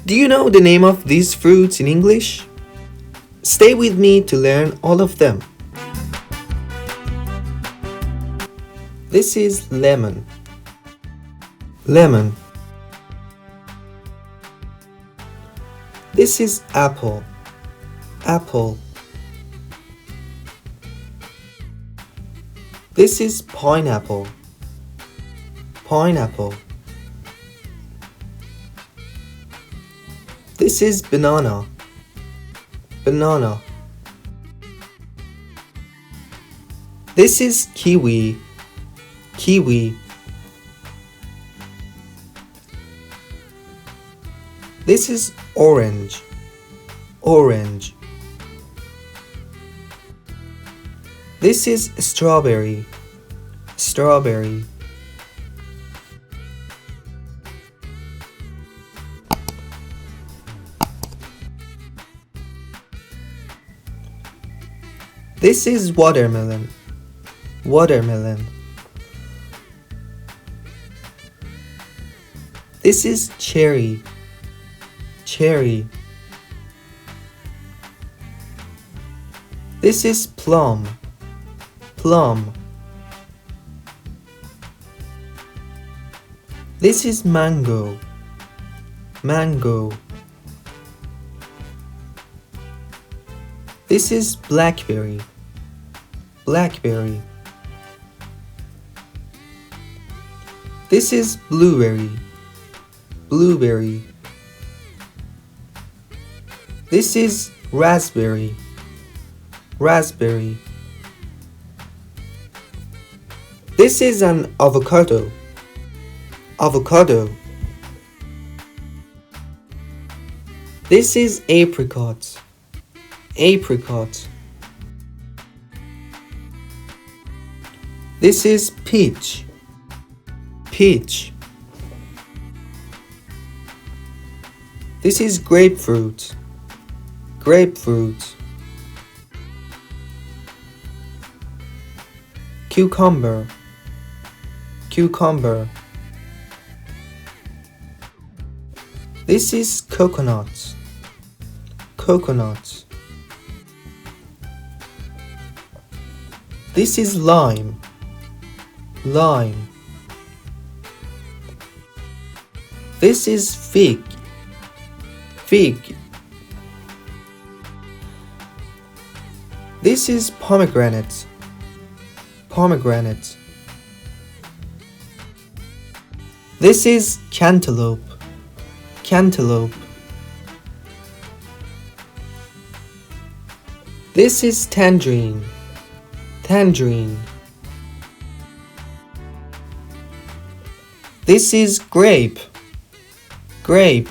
Do you know the name of these fruits in English? Stay with me to learn all of them. This is lemon. Lemon. This is apple. Apple. This is pineapple. Pineapple. This is banana. Banana. This is kiwi. Kiwi. This is orange. Orange. This is strawberry. Strawberry. This is watermelon. Watermelon. This is cherry. Cherry. This is plum. Plum. This is mango. Mango. This is blackberry. Blackberry. This is blueberry. Blueberry. This is raspberry. Raspberry. This is an avocado. Avocado. This is apricot. Apricot. This is peach. Peach. This is grapefruit. Grapefruit. Cucumber. Cucumber. This is coconut. Coconut. This is lime. Lime. This is fig. Fig. This is pomegranate. Pomegranate. This is cantaloupe. Cantaloupe. This is tangerine. Tangerine. This is grape. Grape.